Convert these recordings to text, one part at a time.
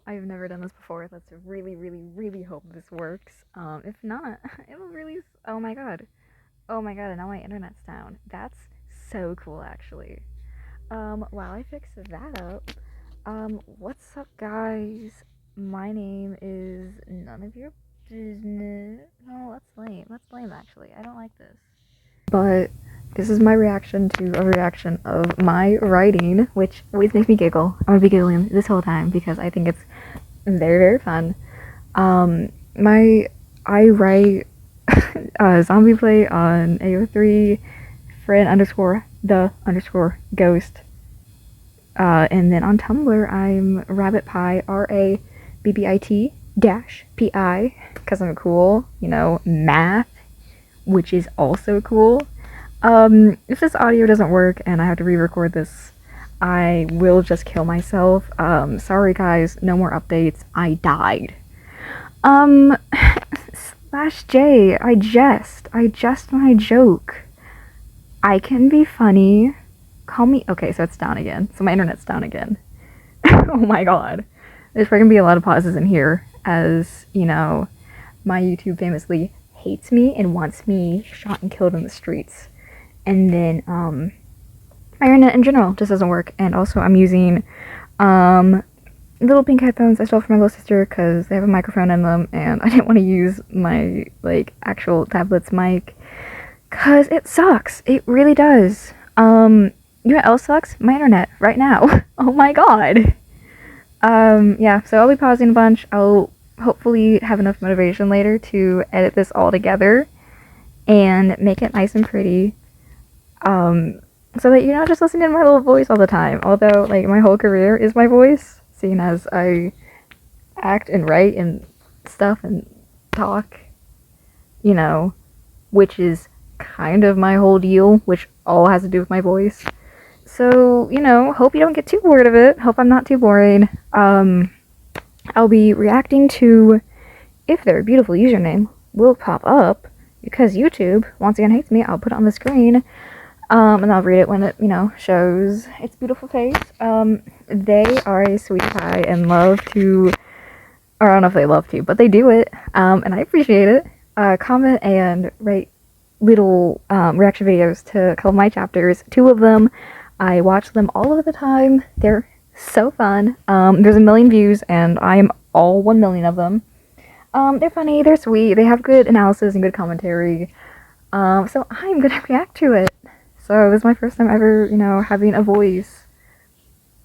I've never done this before. Let's really, really, really hope this works. If not, it'll release. Oh my god. Oh my god, and now my internet's down. That's so cool, actually. While I fix that up, what's up, guys? My name is none of your business. No, that's lame. That's lame, actually. I don't like this. But this is my reaction to a reaction of my writing, which always makes me giggle. I'm gonna be giggling this whole time because I think it's very, very fun. I write zombie play on AO3, friend underscore the underscore ghost. And then on Tumblr, I'm Rabbit Pie, RABBIT dash PI, because I'm cool, math, which is also cool. If this audio doesn't work and I have to re-record this, I will just kill myself. Sorry guys, no more updates. I died. Slash J, I jest my joke. I can be funny. Call me. Okay, so it's down again. So my internet's down again. Oh my god. There's probably gonna be a lot of pauses in here, as my YouTube famously hates me and wants me shot and killed in the streets. And then my internet in general just doesn't work. And also I'm using little pink headphones I stole from my little sister because they have a microphone in them, and I didn't want to use my actual tablet's mic because it sucks. It really does. You know what else sucks? My internet right now. Oh my god. Yeah, so I'll be pausing a bunch. I'll hopefully have enough motivation later to edit this all together and make it nice and pretty. So that you're not just listening to my little voice all the time. Although, my whole career is my voice, seeing as I act and write and stuff and talk, which is kind of my whole deal, which all has to do with my voice. So, hope you don't get too bored of it. Hope I'm not too boring. I'll be reacting to if their beautiful username will pop up, because YouTube, once again, hates me. I'll put it on the screen, and I'll read it when it, shows its beautiful face. They are a sweetie pie and love to, or I don't know if they love to, but they do it, and I appreciate it. Comment and write little reaction videos to a couple of my chapters. 2 of them, I watch them all of the time. They're so fun. There's 1 million views, and I am all 1 million of them. They're funny, they're sweet, they have good analysis and good commentary. So I'm gonna react to it. So this is my first time ever, having a voice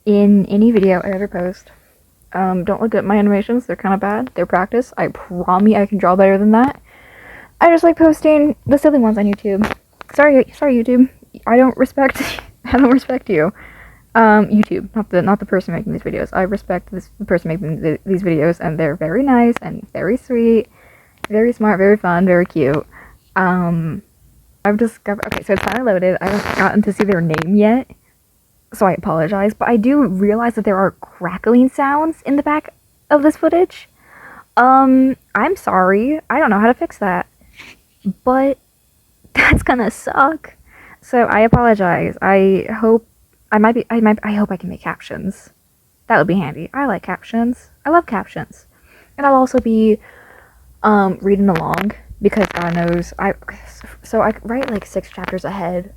in any video I ever post. Don't look at my animations, they're kind of bad. They're practice. I promise I can draw better than that. I just like posting the silly ones on YouTube. Sorry YouTube. I don't respect you. YouTube, not the person making these videos. I respect the person making these videos, and they're very nice and very sweet, very smart, very fun, very cute. I've discovered. Okay, so it's finally loaded. I haven't gotten to see their name yet, so I apologize. But I do realize that there are crackling sounds in the back of this footage. I'm sorry. I don't know how to fix that, but that's gonna suck. So I apologize. I hope I hope I can make captions. That would be handy. I like captions. I love captions. And I'll also be reading along, because God knows I write 6 chapters ahead.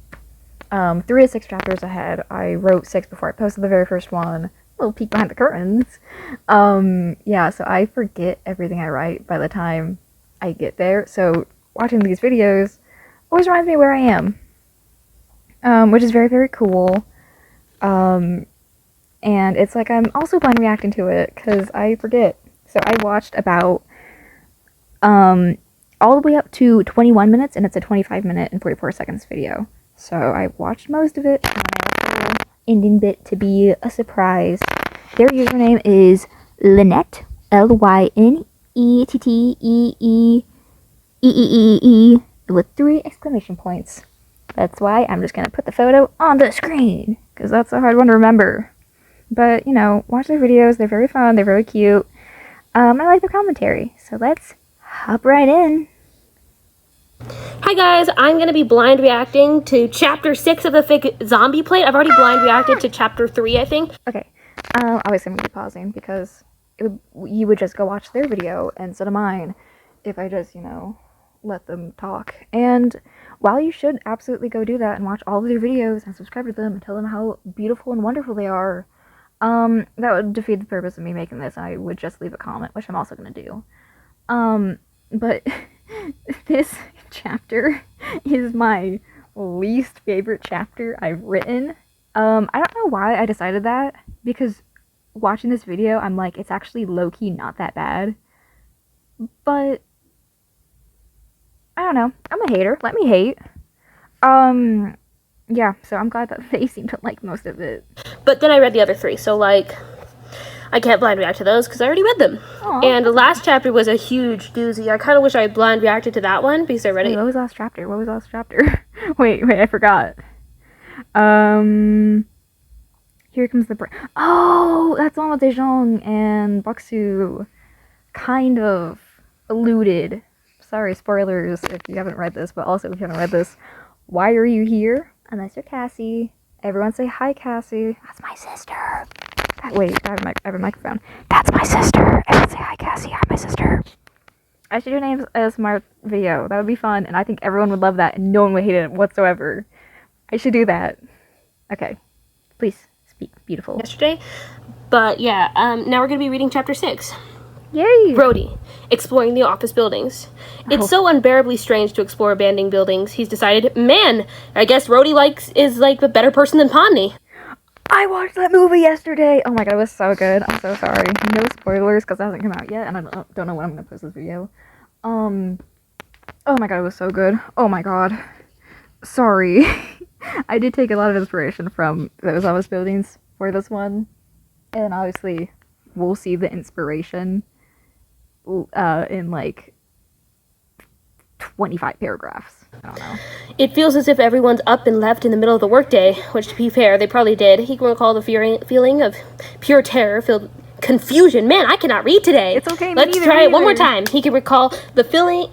3 to 6 chapters ahead. I wrote 6 before I posted the very first one. A little peek behind the curtains. Yeah, so I forget everything I write by the time I get there. So watching these videos always reminds me where I am. Which is very, very cool. And it's like I'm also blind reacting to it, because I forget. So I watched about, all the way up to 21 minutes, and it's a 25-minute and 44 seconds video. So I watched most of it, and I left a little ending bit to be a surprise. Their username is Lynette, LYNETTEEEEEE, with 3 exclamation points. That's why I'm just going to put the photo on the screen, because that's a hard one to remember. But, watch their videos. They're very fun. They're very cute. I like their commentary. So let's hop right in. Hi guys, I'm going to be blind reacting to Chapter 6 of the fake zombie plate. I've already blind reacted to Chapter 3, I think. Okay. Obviously I'm going to be pausing because you would just go watch their video instead of mine if I just, let them talk. And while you should absolutely go do that and watch all of their videos and subscribe to them and tell them how beautiful and wonderful they are, that would defeat the purpose of me making this. I would just leave a comment, which I'm also going to do. But this chapter is my least favorite chapter I've written. I don't know why I decided that, because watching this video, I'm like, it's actually low-key not that bad. But I don't know. I'm a hater. Let me hate. Yeah, so I'm glad that they seem to like most of it. But then I read the other 3, so like, I can't blind react to those because I already read them. Aww. And the last chapter was a huge doozy. I kind of wish I had blind reacted to that one because I read Wait, it. what was the last chapter? wait, I forgot. Here comes the Oh, that's the one with Daejong and Baksu kind of alluded. Sorry, spoilers if you haven't read this, but also if you haven't read this, why are you here? Unless you're Cassie. Everyone say hi, Cassie. That's my sister. Wait, I have a microphone. That's my sister. Everyone say hi, Cassie. I'm my sister. I should do an ASMR video. That would be fun, and I think everyone would love that, and no one would hate it whatsoever. I should do that. Okay. Please speak. Beautiful. Yesterday. But yeah, now we're going to be reading chapter 6. Yay! Brody, exploring the office buildings. It's so unbearably strange to explore abandoned buildings. He's decided, man, I guess Brody is like a better person than Ponny. I watched that movie yesterday! Oh my god, it was so good. I'm so sorry. No spoilers, because it hasn't come out yet, and I don't know when I'm going to post this video. Oh my god, it was so good. Oh my god. Sorry. I did take a lot of inspiration from those office buildings for this one, and obviously we'll see the inspiration in like 25 paragraphs. I don't know. It feels as if everyone's up and left in the middle of the workday, which, to be fair, they probably did. He can recall the feeling of pure terror-filled confusion. Man, I cannot read today. It's okay. Let's try it one more time. He can recall the feeling.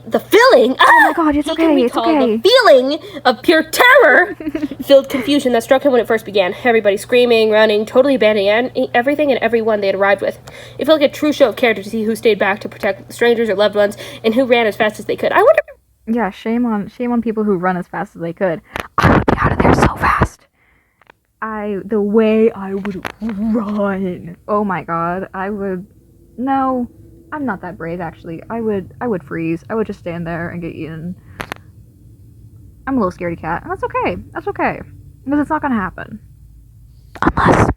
Oh my god, it's he okay. Can It's recall okay. the feeling of pure terror-filled confusion that struck him when it first began. Everybody screaming, running, totally abandoning everything and everyone they had arrived with. It felt like a true show of care to see who stayed back to protect strangers or loved ones, and who ran as fast as they could. I wonder. Yeah, shame on people who run as fast as they could. I would be out of there so fast. The way I would run. Oh my god, no, I'm not that brave actually. I would freeze. I would just stand there and get eaten. I'm a little scaredy cat, and that's okay. That's okay. Because it's not gonna happen. Unless.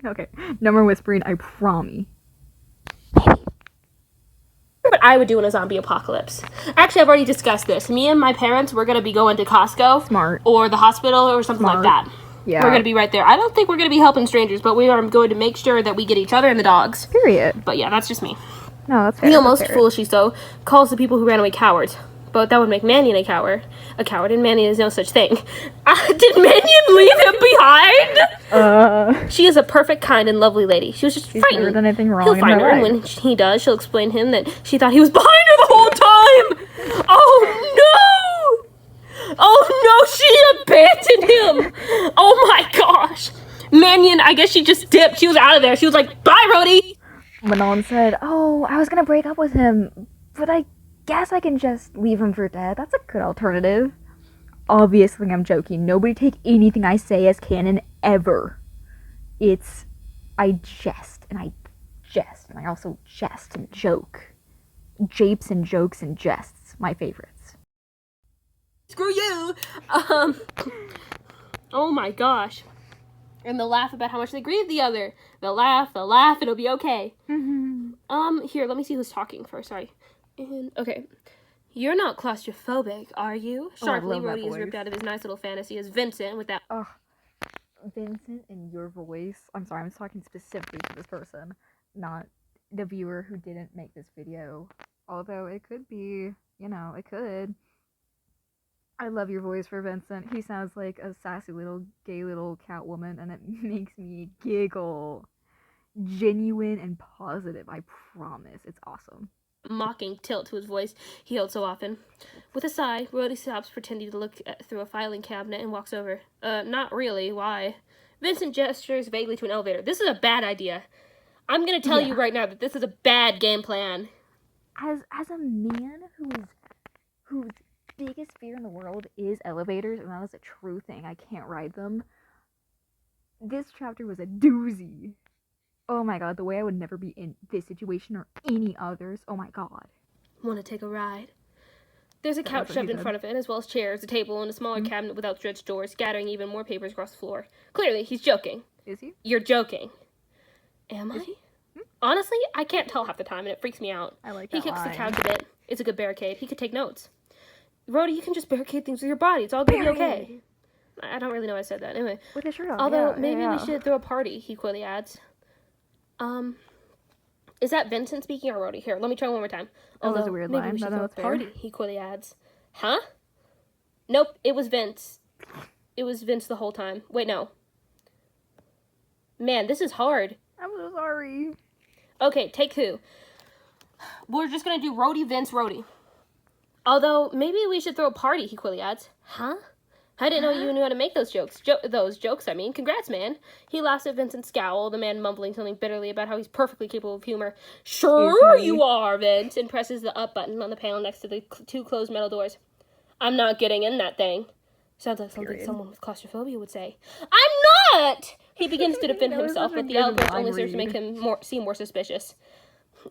Okay, no more whispering, I promise. Maybe. What I would do in a zombie apocalypse. Actually, I've already discussed this. Me and my parents, we're going to be going to Costco. Smart. Or the hospital or something like that. Yeah. We're going to be right there. I don't think we're going to be helping strangers, but we are going to make sure that we get each other and the dogs. Period. But yeah, that's just me. No, that's fair. Neil, most foolishly so, calls the people who ran away cowards. But that would make Mannion a coward, and Mannion is no such thing. Did Mannion leave him behind? She is a perfect, kind, and lovely lady. She was just frightened. Never done anything wrong He'll in find her her, and life. when he does, she'll explain him that she thought he was behind her the whole time. Oh no! Oh no! She abandoned him. Oh my gosh! Mannion, I guess she just dipped. She was out of there. She was like, "Bye, Rhodey." Manon said, "Oh, I was gonna break up with him, but I guess I can just leave him for dead. That's a good alternative." Obviously, I'm joking. Nobody take anything I say as canon ever. I jest, and I also jest and joke. Japes and jokes and jests, my favorites. Screw you. Oh my gosh. And they'll laugh about how much they grieve the other. They'll laugh, it'll be okay. Here, let me see who's talking first, sorry. Okay. You're not claustrophobic, are you? Sharply, Rhodey is ripped out of his nice little fantasy as Vincent with that. Ugh. Vincent and your voice. I'm sorry, I'm talking specifically to this person, not the viewer who didn't make this video. Although it could be, it could. I love your voice for Vincent. He sounds like a sassy little gay little Catwoman, and it makes me giggle. Genuine and positive, I promise. It's awesome. Mocking tilt to his voice he held so often. With a sigh, Rhodey stops pretending to look through a filing cabinet and walks over. Not really, why? Vincent gestures vaguely to an elevator. This is a bad idea. I'm gonna tell you right now that this is a bad game plan. As a man whose biggest fear in the world is elevators, and that is a true thing. I can't ride them. This chapter was a doozy. Oh my god, the way I would never be in this situation or any others. Oh my god. Want to take a ride? There's a couch shoved in front of it, as well as chairs, a table, and a smaller cabinet with outstretched doors, scattering even more papers across the floor. Clearly, he's joking. Is he? You're joking. Am I? Honestly, I can't tell half the time, and it freaks me out. I like He that kicks the line. couch a bit. It's a good barricade. He could take notes. Rhodey, you can just barricade things with your body. It's all gonna be okay. I don't really know why I said that. Anyway. With his shirt off. Although, yeah, maybe yeah. we should throw a party, he quickly adds. Is that Vincent speaking or Rhodey? Here, let me try one more time. That was Although, a weird maybe line, we should but throw that a was fair. party, he quickly adds. Huh? Nope, it was Vince. It was Vince the whole time. Wait, no. Man, this is hard. I'm so sorry. Okay, take two. We're just gonna do Rhodey, Vince, Rhodey. Although, maybe we should throw a party, he quickly adds. Huh? I didn't know you knew how to make those jokes. Congrats, man. He laughs at Vincent's scowl, the man mumbling something bitterly about how he's perfectly capable of humor. Sure you are, Vince, and presses the up button on the panel next to the two closed metal doors. I'm not getting in that thing. Sounds like something someone with claustrophobia would say. I'm not! He begins to defend That was himself, such a but the good outburst only line serves to make read. him seem more suspicious.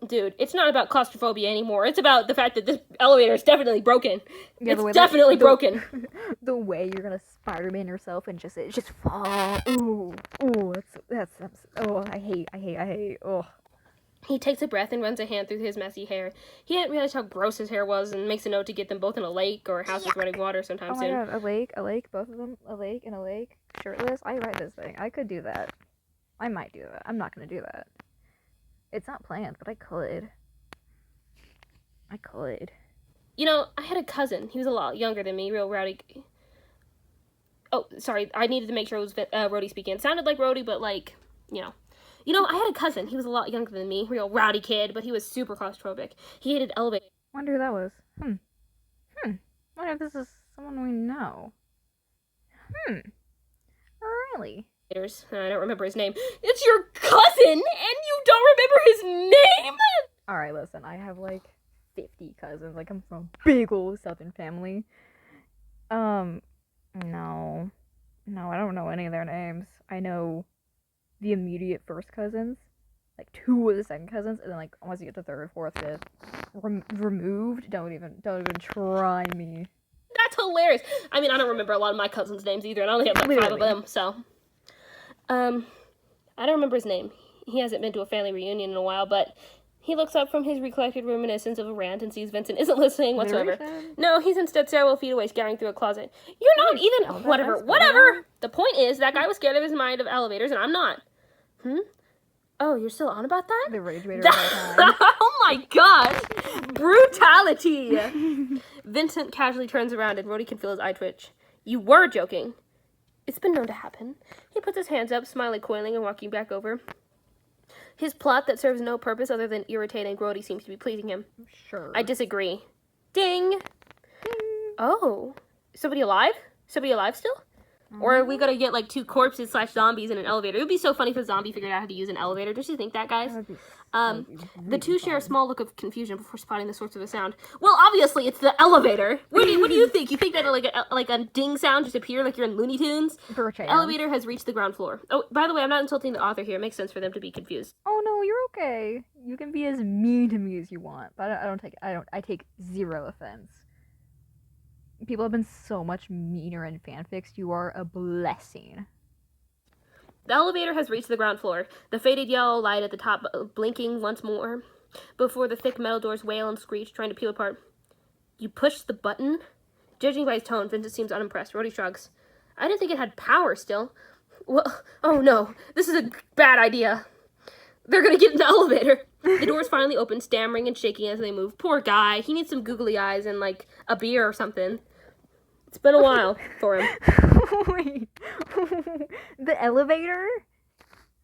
Dude, it's not about claustrophobia anymore. It's about the fact that this elevator is definitely broken. Yeah, the way It's that- definitely broken. The way you're gonna Spider-Man yourself and just fall. Ooh, that's oh, I hate. Oh. He takes a breath and runs a hand through his messy hair. He hadn't realized how gross his hair was and makes a note to get them both in a lake or a house with running water sometime Oh my soon. god, a lake, both of them, a lake and a lake, shirtless. I ride this thing. I could do that. I might do that. I'm not gonna do that. It's not planned, but I could. You know, I had a cousin. He was a lot younger than me, real rowdy. Oh, sorry. I needed to make sure it was Rhodey speaking. It sounded like Rhodey, but like, you know. You know, I had a cousin. He was a lot younger than me, real rowdy kid, but he was super claustrophobic. He hated elevators. Wonder who that was. Wonder if this is someone we know. Really? I don't remember his name. It's your cousin, and you don't remember his name? Alright, listen, I have like 50 cousins. I come from a big old southern family. No, I don't know any of their names. I know the immediate first cousins, like 2 of the second cousins, and then like once you get to third, fourth, fifth, removed. Don't even try me. That's hilarious. I mean, I don't remember a lot of my cousins' names either, and I only have like 5 of Literally. them, so. I don't remember his name. He hasn't been to a family reunion in a while, but he looks up from his recollected reminiscence of a rant and sees Vincent isn't listening whatsoever. No, he's instead several feet away, scouring through a closet. You're not even... Whatever! The point is, that guy was scared of his mind of elevators, and I'm not. Oh, you're still on about that? The rage baiter of all time. Oh my gosh! Brutality! Vincent casually turns around and Rhodey can feel his eye twitch. You were joking. It's been known to happen. He puts his hands up, smiling coyly and walking back over. His plot that serves no purpose other than irritating Rhodey seems to be pleasing him. Sure. I disagree. Ding! Oh. Somebody alive? Somebody alive still? Or are we gonna get like 2 corpses / zombies in an elevator? It would be so funny if a zombie figured out how to use an elevator. Don't you think that, guys? The two share a small look of confusion before spotting the source of the sound. Well, obviously it's the elevator. What do you think? You think that like a ding sound just appeared like you're in Looney Tunes? Elevator has reached the ground floor. Oh, by the way, I'm not insulting the author here. It makes sense for them to be confused. Oh no, you're okay. You can be as mean to me as you want, but I take 0 offense. People have been so much meaner in fanfics. You are a blessing. The elevator has reached the ground floor, the faded yellow light at the top blinking once more before the thick metal doors wail and screech, trying to peel apart. You pushed the button? Judging by his tone, Vincent seems unimpressed. Rhodey shrugs. I didn't think it had power still. Well, oh no, this is a bad idea. They're gonna get in the elevator. The doors finally open, stammering and shaking as they move. Poor guy. He needs some googly eyes and, like, a beer or something. It's been a while for him. Wait. The elevator?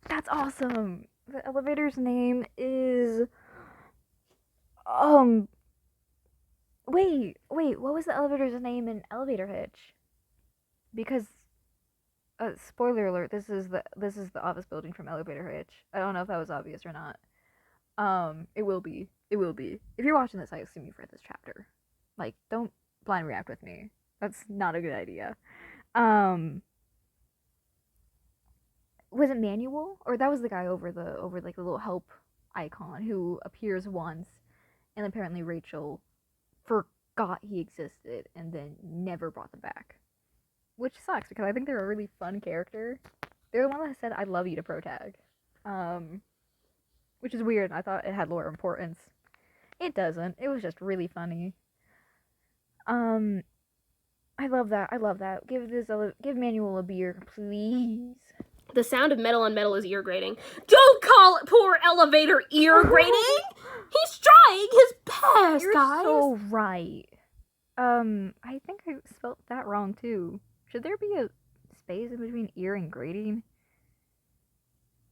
That's awesome. The elevator's name is... Wait, what was the elevator's name in Elevator Hitch? Because spoiler alert. This is the office building from Elevator Hitch. I don't know if that was obvious or not. It will be. It will be. If you're watching this, I assume you've read this chapter. Like, don't blind react with me. That's not a good idea. Um, was it Manuel, or that was the guy over like the little help icon who appears once, and apparently Rachel forgot he existed and then never brought them back, which sucks because I think they're a really fun character. They're the one that said "I love you" to Protag, which is weird. I thought it had lore importance. It doesn't. It was just really funny. Um, I love that. I love that. Give Manuel a beer, please. The sound of metal on metal is ear grating. Don't call poor Elevator ear grating! He's trying his best, You're guys! so right. I think I spelled that wrong too. Should there be a space in between ear and grating?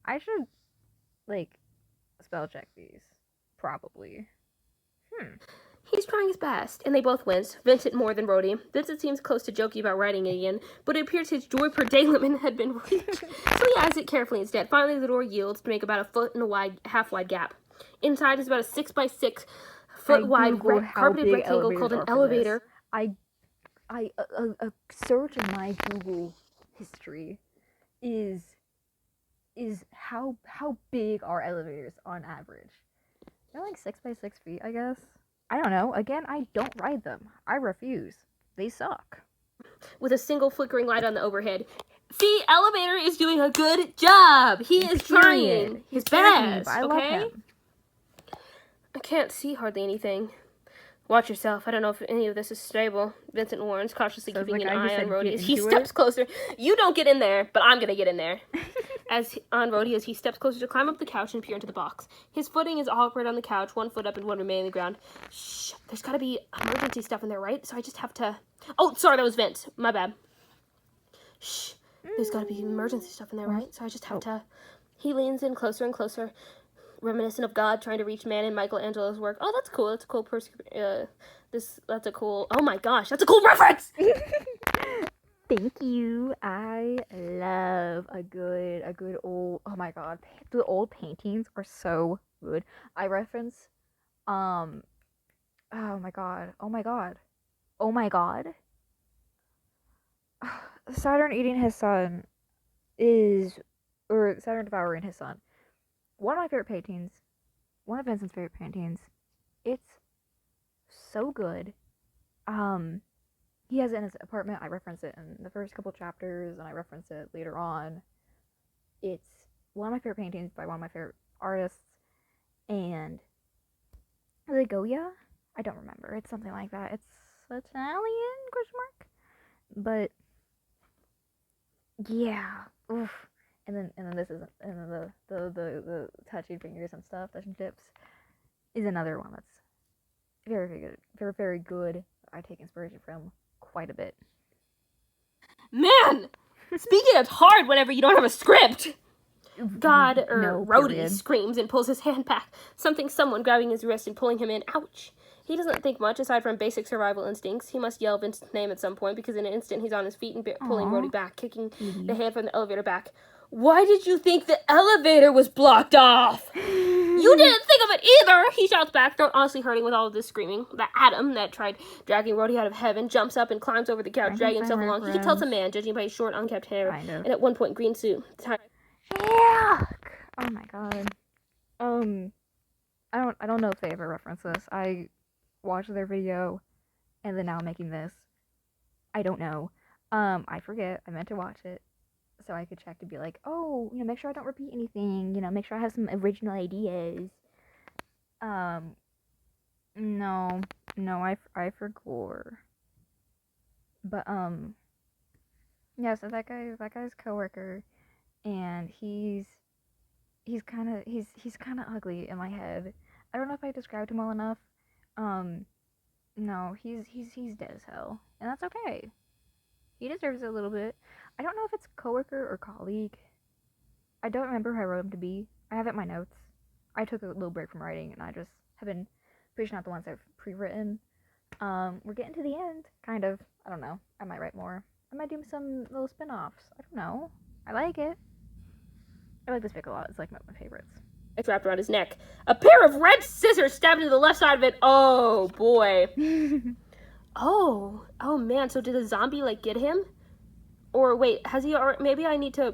I should, like, spell check these. Probably. He's trying his best, and they both win. Vincent more than Rhodey. Vincent seems close to joking about writing it again, but it appears his joy per day limit had been reached, so he eyes it carefully instead. Finally, the door yields to make about a foot and a half-wide gap. Inside is about a 6-by-6-foot wide carpeted rectangle called an elevator. A search in my Google history is how big are elevators on average? They're like 6 by 6 feet, I guess. I don't know. Again, I don't ride them. I refuse. They suck. With a single flickering light on the overhead. See, Elevator is doing a good job. He is trying his best. I love him. I can't see hardly anything. Watch yourself. I don't know if any of this is stable. Vincent warns, cautiously keeping an eye on Rhodey as he steps closer. You don't get in there, but I'm gonna get in there. Rhodey as he steps closer to climb up the couch and peer into the box. His footing is awkward on the couch, one foot up and one remaining on the ground. Shh, there's gotta be emergency stuff in there, right? So I just have to... Oh, sorry, that was Vince. My bad. Shh, there's gotta be emergency stuff in there, right? So I just have to... He leans in closer and closer, reminiscent of God trying to reach man in Michelangelo's work. Oh, that's cool. That's a cool that's a cool... Oh my gosh, that's a cool reference! Thank you. I love a good old, oh my god, the old paintings are so good. I reference oh my god. Saturn eating his son or Saturn devouring his son. One of my favorite paintings. One of Vincent's favorite paintings. It's so good. He has it in his apartment. I reference it in the first couple chapters, and I reference it later on. It's one of my favorite paintings by one of my favorite artists, and is it Goya? I don't remember. It's something like that. It's Italian? Question mark. But yeah, oof. And then the touching fingers and stuff, touching tips, is another one that's very, very good. Very, very good. I take inspiration from quite a bit. Man! Speaking it's hard whenever you don't have a script! Rhodey screams and pulls his hand back. Someone grabbing his wrist and pulling him in. Ouch! He doesn't think much aside from basic survival instincts. He must yell Vincent's name at some point because in an instant he's on his feet and pulling Rhodey back, kicking the hand from the elevator back. Why did you think the elevator was blocked off? You didn't think of it either! He shouts back, throat honestly hurting with all of this screaming. That Adam that tried dragging Rhodey out of heaven jumps up and climbs over the couch, dragging himself along. He can tell it's a man, judging by his short, unkempt hair, and at one point, green suit. Yuck! Oh my god. I don't know if they ever reference this. I watched their video, and then now I'm making this. I don't know. I forget. I meant to watch it. So I could check to be like, oh, make sure I don't repeat anything, make sure I have some original ideas. No, I forgot. But, yeah, so that guy's coworker, and he's kind of ugly in my head. I don't know if I described him well enough. No, he's dead as hell, and that's okay. He deserves it a little bit. I don't know if it's coworker or colleague. I don't remember who I wrote him to be. I have it in my notes. I took a little break from writing, and I just have been pushing out the ones I've pre-written. We're getting to the end, kind of. I don't know. I might write more. I might do some little spin-offs. I don't know. I like it. I like this pick a lot. It's like my favorites. It's wrapped around his neck. A pair of red scissors stabbed into the left side of it. Oh, boy. Oh man, so did the zombie, like, get him? Or, wait, has he, or maybe I need to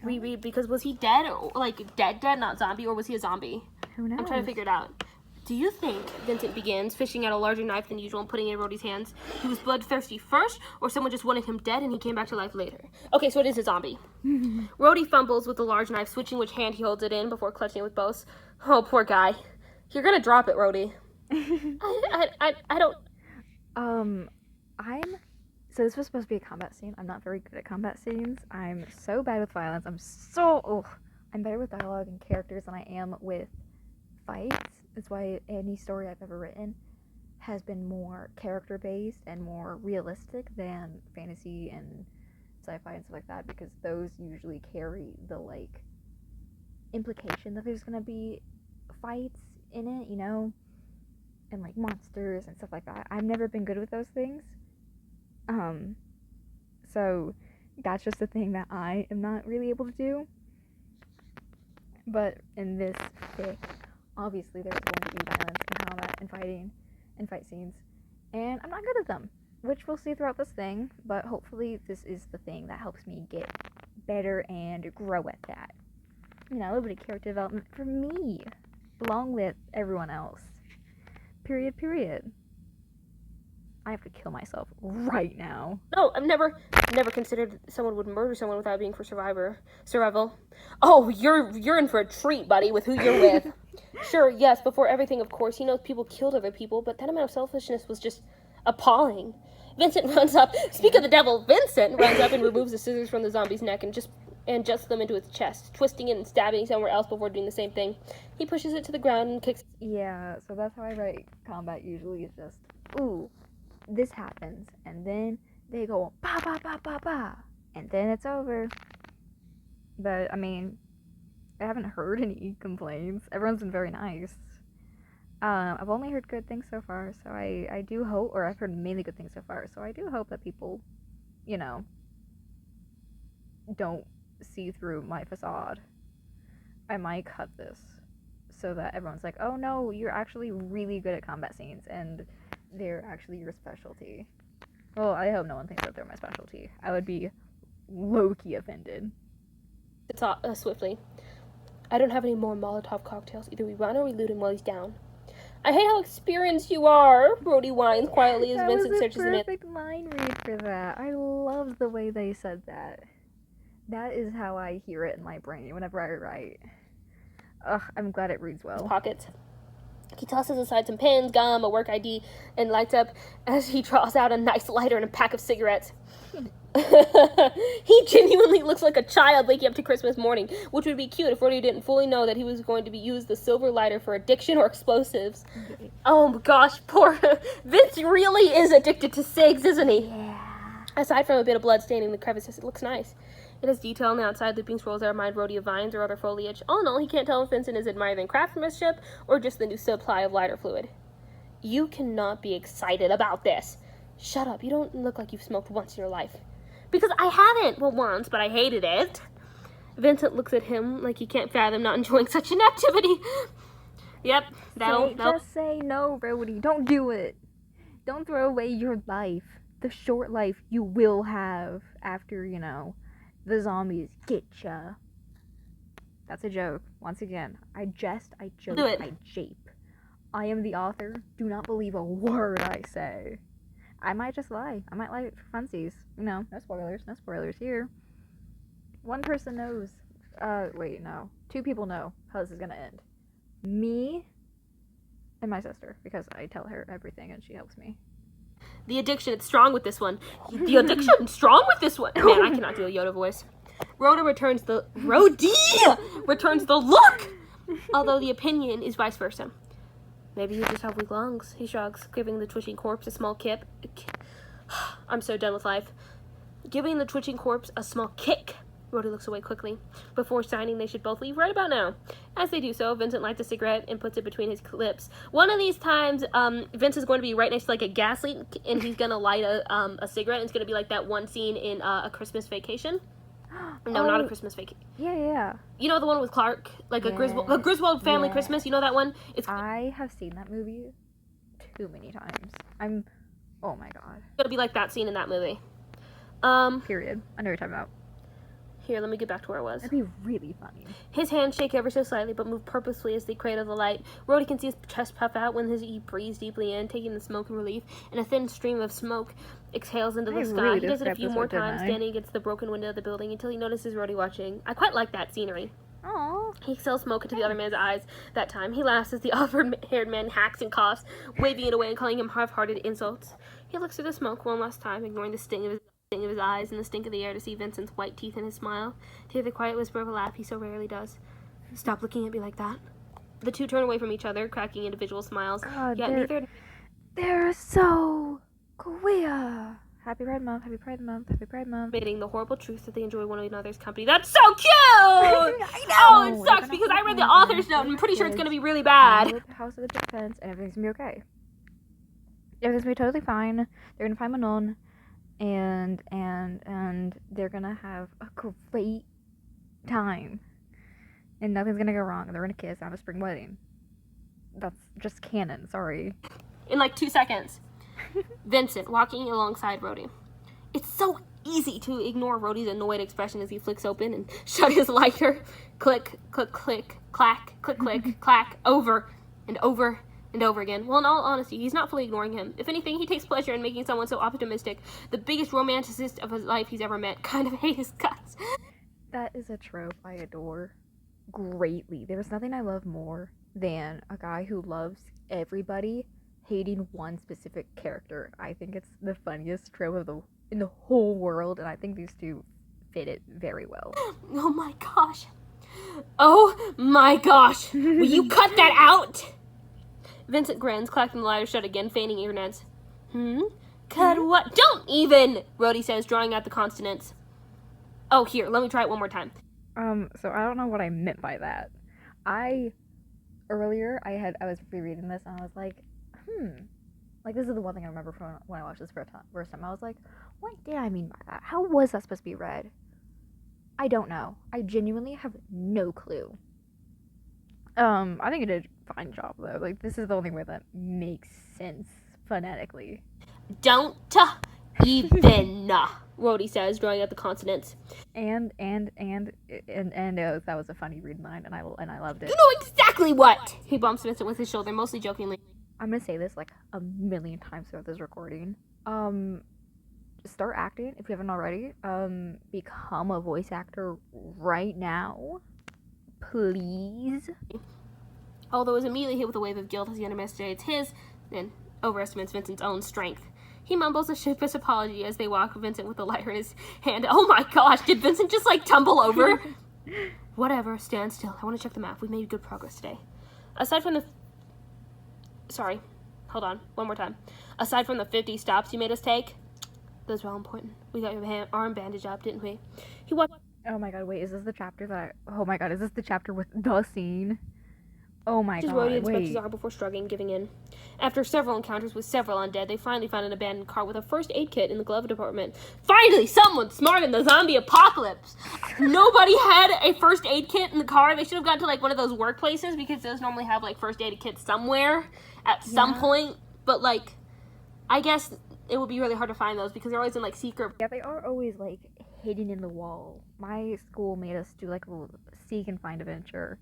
reread, because was he dead, or, like, dead, not zombie, or was he a zombie? Who knows? I'm trying to figure it out. Do you think, Vincent begins, fishing out a larger knife than usual and putting it in Rhodey's hands, he was bloodthirsty first, or someone just wanted him dead and he came back to life later? Okay, so it is a zombie. Rhodey fumbles with the large knife, switching which hand he holds it in before clutching it with both. Oh, poor guy. You're gonna drop it, Rhodey. I don't... So this was supposed to be a combat scene. I'm not very good at combat scenes. I'm so bad with violence. I'm better with dialogue and characters than I am with fights. That's why any story I've ever written has been more character-based and more realistic than fantasy and sci-fi and stuff like that, because those usually carry the, like, implication that there's gonna be fights in it, you know? And, like, monsters and stuff like that. I've never been good with those things. So that's just a thing that I am not really able to do. But in this fic, obviously there's going to be violence and combat and fighting and fight scenes. And I'm not good at them, which we'll see throughout this thing, but hopefully this is the thing that helps me get better and grow at that. You know, a little bit of character development for me, along with everyone else. Period. I have to kill myself right now. No, I've never considered someone would murder someone without being for survival. Oh, you're in for a treat, buddy, with who you're with. Sure, yes, before everything, of course, he knows people killed other people, but that amount of selfishness was just appalling. Vincent runs up. Speak of the devil, Vincent runs up and removes the scissors from the zombie's neck and adjusts them into its chest, twisting it and stabbing somewhere else before doing the same thing. He pushes it to the ground and kicks. Yeah, so that's how I write combat usually. It's just, ooh, this happens, and then they go ba ba ba ba ba, and then it's over. But I mean, I haven't heard any complaints. Everyone's been very nice. I've only heard good things so far, so I do hope, or I've heard mainly good things so far, so I do hope that people, you know, don't see through my facade. I might cut this so that everyone's like, oh no, you're actually really good at combat scenes, and they're actually your specialty. Well, I hope no one thinks that they're my specialty. I would be low-key offended. Swiftly. I don't have any more Molotov cocktails. Either we run or we loot him while he's down. I hate how experienced you are, Rhodey whines quietly as Vincent searches him in. That was a perfect line read for that. I love the way they said that. That is how I hear it in my brain whenever I write. Ugh, I'm glad it reads well. Pockets. He tosses aside some pens, gum, a work ID, and lights up as he draws out a nice lighter and a pack of cigarettes. He genuinely looks like a child waking up to Christmas morning, which would be cute if Rhodey didn't fully know that he was going to use the silver lighter for addiction or explosives. Oh my gosh, poor Vince really is addicted to cigs, isn't he? Yeah. Aside from a bit of blood staining the crevices, it looks nice. It has detail on the outside looping scrolls that remind Rhodey of vines or other foliage. All in all, he can't tell if Vincent is admiring craftsmanship or just the new supply of lighter fluid. You cannot be excited about this. Shut up, you don't look like you've smoked once in your life. Because I haven't. Well, once, but I hated it. Vincent looks at him like he can't fathom not enjoying such an activity. Yep, that'll... Just say no, Rhodey. Don't do it. Don't throw away your life. The short life you will have after, you know, the zombies get ya. That's a joke. Once again, I joke, I jape. I am the author. Do not believe a word I say. I might just lie. I might lie for funsies. You know, no spoilers here. One person knows. Wait, no. 2 people know how this is gonna end. Me and my sister, because I tell her everything and she helps me. The addiction, it's strong with this one. The addiction, strong with this one. Man, I cannot do a Yoda voice. Rhodey returns the look! Although the opinion is vice versa. Maybe you just have weak lungs, he shrugs, giving the twitching corpse a small I'm so done with life. Giving the twitching corpse a small kick Rhodey looks away quickly. Before signing, they should both leave right about now. As they do so, Vincent lights a cigarette and puts it between his lips. One of these times, Vince is going to be right next to like a gas leak, and he's gonna light a cigarette. And it's gonna be like that one scene in A Christmas Vacation. No, not A Christmas Vacation. Yeah. You know the one with Clark, like Yeah. a Griswold Family Yeah. Christmas. You know that one? It's I have seen that movie too many times. Oh my god. gonna be like that scene in that movie. Period. I know what you're talking about. Here, let me get back to where I was. That'd be really funny. His hands shake ever so slightly, but move purposefully as they cradle the light. Rhodey can see his chest puff out when he breathes deeply in, taking the smoke in relief, and a thin stream of smoke exhales into the I sky. really He does it a described few this more one, didn't times, I? standing against the broken window of the building until he notices Rhodey watching. I quite like that scenery. Aww. He exhales smoke into the other man's eyes that time. He laughs as the auburn-haired man hacks and coughs, waving it away and calling him half-hearted insults. He looks through the smoke one last time, ignoring the sting of his eyes and the stink of the air to see Vincent's white teeth and his smile, to hear the quiet whisper of a laugh he so rarely does. Stop looking at me like that. The two turn away from each other, cracking individual smiles. God, Yet neither they're so queer. Happy Pride Month, Happy Pride Month, Happy Pride Month. admitting the horrible truth that they enjoy one another's company. That's so cute! I know! Oh, it They're sucks gonna because I have read the fun, author's they're note and I'm pretty sure it's kids, gonna be really bad. with the House of the Defense, and everything's gonna be okay. Everything's gonna be totally fine. They're gonna find Manon, and they're gonna have a great time. And nothing's gonna go wrong. They're gonna kiss on a spring wedding. That's just canon, sorry. In like 2 seconds. Vincent, walking alongside Rhodey. It's so easy to ignore Rhodey's annoyed expression as he flicks open and shut his lighter. Click, click, click, clack, click, click, clack, over and over and over again. Well, in all honesty, he's not fully ignoring him. If anything, he takes pleasure in making someone so optimistic, the biggest romanticist of his life he's ever met, kind of hate his guts. That is a trope I adore greatly. There's nothing I love more than a guy who loves everybody hating one specific character. I think it's the funniest trope in the whole world, and I think these two fit it very well. Oh my gosh. Oh my gosh. Will you cut that out? Vincent grins, clacking the lighter shut again, feigning eagerness. Cut what? Don't even! Rhodey says, drawing out the consonants. Oh, here, let me try it one more time. So I don't know what I meant by that. Earlier I was rereading this and I was like, like this is the one thing I remember from when I watched this first time. I was like, what did I mean by that? How was that supposed to be read? I don't know. I genuinely have no clue. I think it did a fine job though. Like this is the only way that makes sense phonetically. Don't even, Rhodey says, drawing out the consonants. And that was a funny read line, and I loved it. You know exactly what! He bumps Vincent with his shoulder, mostly jokingly. I'm gonna say this like a million times throughout this recording. Start acting if you haven't already. Become a voice actor right now, please. Although is immediately hit with a wave of guilt as he underestimates his and overestimates Vincent's own strength. He mumbles a sheepish apology as they walk, Vincent with the lighter in his hand. Oh my gosh, did Vincent just like tumble over? Whatever, stand still. I want to check the map. We've made good progress today. Aside from the... Sorry, hold on, one more time. Aside from the 50 stops you made us take, those were all important. We got your arm bandage up, didn't we? He walked... Oh my god, wait, is this the chapter oh my god, is this the chapter with the scene? Oh my god, Rhodey inspects wait. his arm before shrugging, giving in. After several encounters with several undead, they finally found an abandoned car with a first aid kit in the glove department. Finally, someone smart in the zombie apocalypse! Nobody had a first aid kit in the car. They should have gone to like one of those workplaces because those normally have like first aid kits somewhere at some point. But like, I guess it would be really hard to find those because they're always in like secret. Yeah, they are always like hidden in the wall. My school made us do like a little seek and find adventure,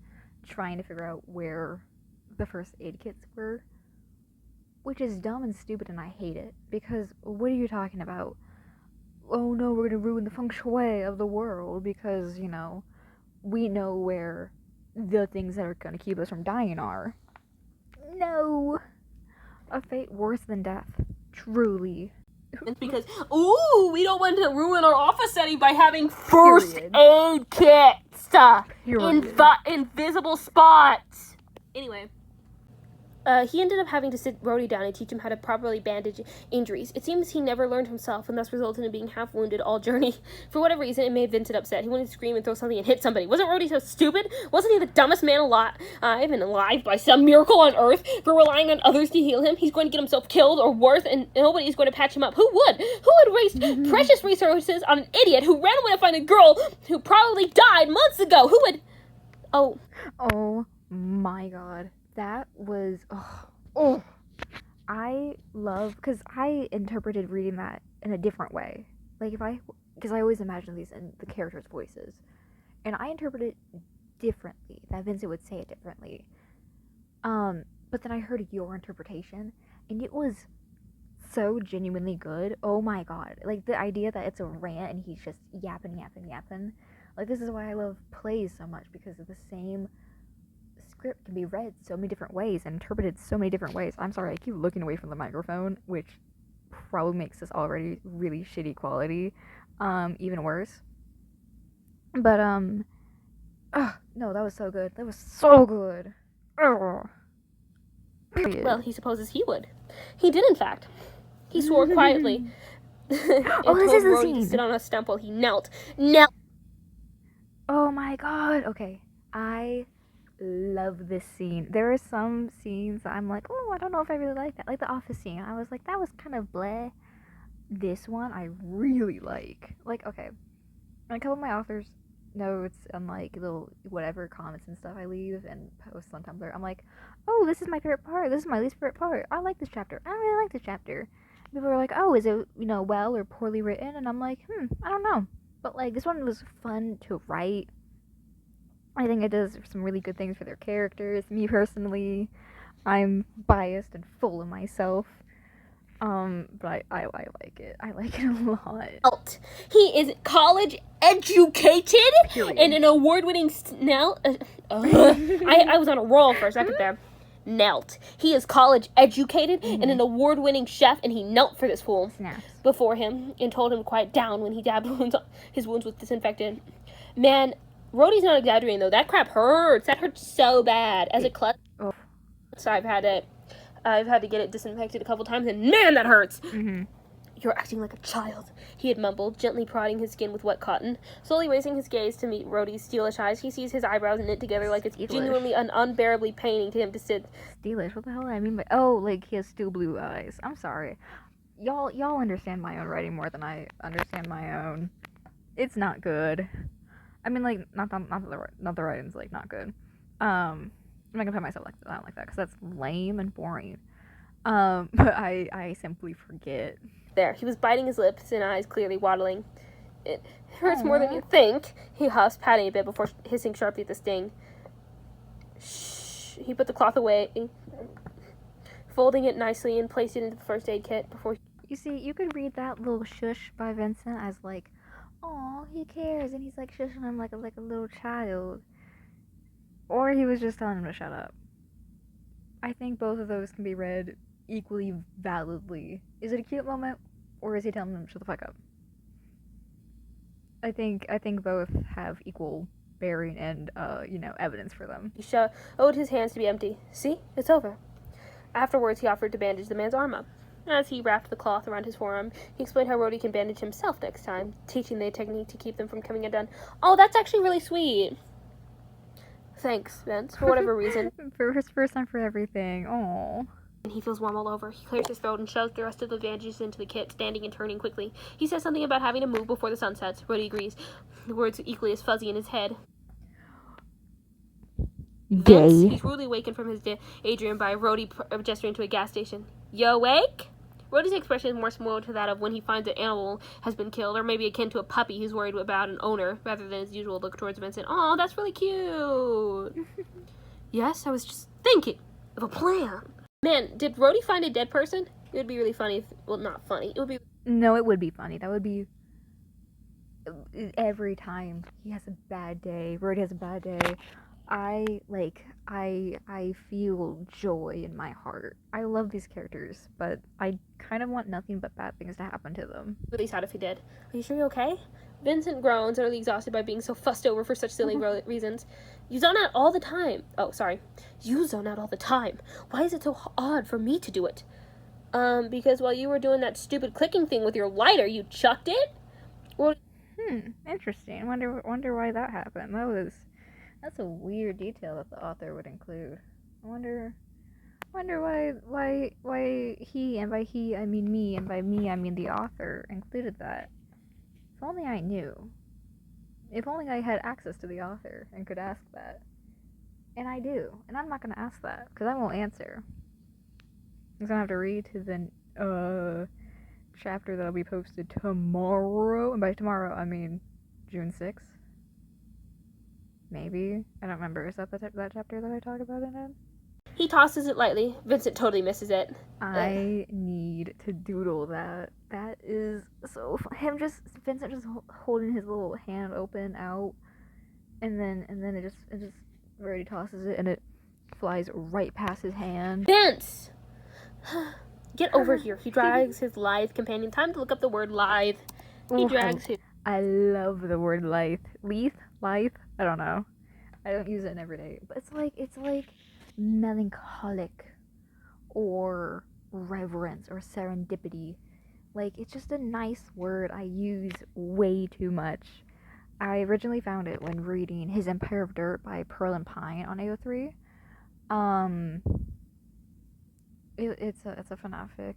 trying to figure out where the first aid kits were, which is dumb and stupid, and I hate it because what are you talking about? Oh no, we're gonna ruin the feng shui of the world because, you know, we know where the things that are gonna keep us from dying are. No, a fate worse than death, truly. It's because, ooh, we don't want to ruin our office setting by having first Period. aid kits. Period. Invisible spots. Anyway. He ended up having to sit Rhodey down and teach him how to properly bandage injuries. It seems he never learned himself, and thus resulted in being half wounded all journey. For whatever reason, it made Vincent upset. He wanted to scream and throw something and hit somebody. Wasn't Rhodey so stupid? Wasn't he the dumbest man alive and alive by some miracle on Earth for relying on others to heal him? He's going to get himself killed or worse, and nobody's going to patch him up. Who would? Who would waste precious resources on an idiot who ran away to find a girl who probably died months ago? Who would? Oh my god. That was... Oh. I love... Because I interpreted reading that in a different way. Like, because I always imagine these in the characters' voices. And I interpret it differently. That Vincent would say it differently. But then I heard your interpretation. And it was so genuinely good. Oh my god. Like, the idea that it's a rant and he's just yapping. Like, this is why I love plays so much. Because of the same script can be read so many different ways and interpreted so many different ways. I'm sorry, I keep looking away from the microphone, which probably makes this already really shitty quality even worse. But no, that was so good. That was so good. Period. Well, he supposes he would. He did, in fact. He swore quietly. And this is the Rhodey scene. to sit on a stump while he knelt. Oh my god. Okay, I love this scene. There are some scenes that I'm like, oh, I don't know if I really like that. Like the office scene. I was like, that was kind of bleh. This one I really like. Like, okay. And a couple of my authors notes and like little whatever comments and stuff I leave and post on Tumblr. I'm like, oh, this is my favorite part. This is my least favorite part. I like this chapter. I don't really like this chapter. People are like, oh, is it, well or poorly written? And I'm like, I don't know. But like, this one was fun to write. I think it does some really good things for their characters. Me personally, I'm biased and full of myself. But I like it. I like it a lot. He is college educated. Period. And an award-winning I was on a roll for a second there. Knelt. He is college educated and an award-winning chef, and he knelt for this fool Snaps. before him and told him to quiet down when he dabbed his wounds with disinfectant. Man, Rhodey's not exaggerating though. That crap hurts. That hurts so bad. As a klutz, so I've had to get it disinfected a couple times, and man, that hurts. You're acting like a child, he had mumbled, gently prodding his skin with wet cotton. Slowly raising his gaze to meet Rhodey's steelish eyes, he sees his eyebrows knit together like it's genuinely and unbearably paining to him to sit. Steelish? What the hell do I mean by... Oh, like he has steel blue eyes. I'm sorry. Y'all understand my own writing more than I understand my own. It's not good. I mean, like, not the writing's, like, not good. I'm not gonna put myself down like that, because that's lame and boring. But I simply forget. There, he was biting his lips and eyes clearly waddling. It hurts more than you think, he huffs, patting a bit before hissing sharply at the sting. Shh. He put the cloth away, folding it nicely and placed it into the first aid kit before... You see, you could read that little shush by Vincent as, like, oh, he cares, and he's, like, shushing him like a little child. Or he was just telling him to shut up. I think both of those can be read equally validly. Is it a cute moment, or is he telling him to shut the fuck up? I think both have equal bearing and, evidence for them. He showed his hands to be empty. See? It's over. Afterwards, he offered to bandage the man's arm up. As he wrapped the cloth around his forearm, he explained how Rhodey can bandage himself next time, teaching the technique to keep them from coming undone. Oh, that's actually really sweet. Thanks, Vince, for whatever reason. First time for everything. Oh. And he feels warm all over. He clears his throat and shoves the rest of the bandages into the kit, standing and turning quickly. He says something about having to move before the sun sets. Rhodey agrees. The words are equally as fuzzy in his head. Vince, he's rudely wakened from his daydream by Rhodey gesturing to a gas station. You awake? Rhodey's expression is more similar to that of when he finds an animal has been killed, or maybe akin to a puppy who's worried about an owner, rather than his usual look towards Vincent. Oh, that's really cute. Yes, I was just thinking of a plan. Man, did Rhodey find a dead person? It would be really funny if... Well, not funny. It would be... No, it would be funny. That would be... Every time he has a bad day, Rhodey has a bad day, I feel joy in my heart. I love these characters, but I kind of want nothing but bad things to happen to them. Really sad if he did. Are you sure you're okay? Vincent groans, utterly exhausted by being so fussed over for such silly reasons. You zone out all the time. Oh, sorry. You zone out all the time. Why is it so odd for me to do it? Because while you were doing that stupid clicking thing with your lighter, you chucked it? Well, Interesting. Wonder why that happened. That's a weird detail that the author would include. I wonder why he, and by he I mean me, and by me I mean the author, included that. If only I knew. If only I had access to the author and could ask that. And I do. And I'm not going to ask that because I won't answer. I'm going to have to read to the chapter that'll be posted tomorrow. And by tomorrow, I mean June 6th. Maybe. I don't remember. Is that that chapter that I talk about in it? he tosses it lightly. Vincent totally misses it. I need to doodle that. That is so fun. Vincent just holding his little hand open out, and then it just where he tosses it and it flies right past his hand. Vince! Get over here. He drags his lithe companion. Time to look up the word lithe. He drags him. I love the word lithe. Lithe? I don't know. I don't use it in every day. But it's like melancholic or reverence or serendipity. Like, it's just a nice word I use way too much. I originally found it when reading His Empire of Dirt by Pearl and Pine on AO3. It's a fanfic,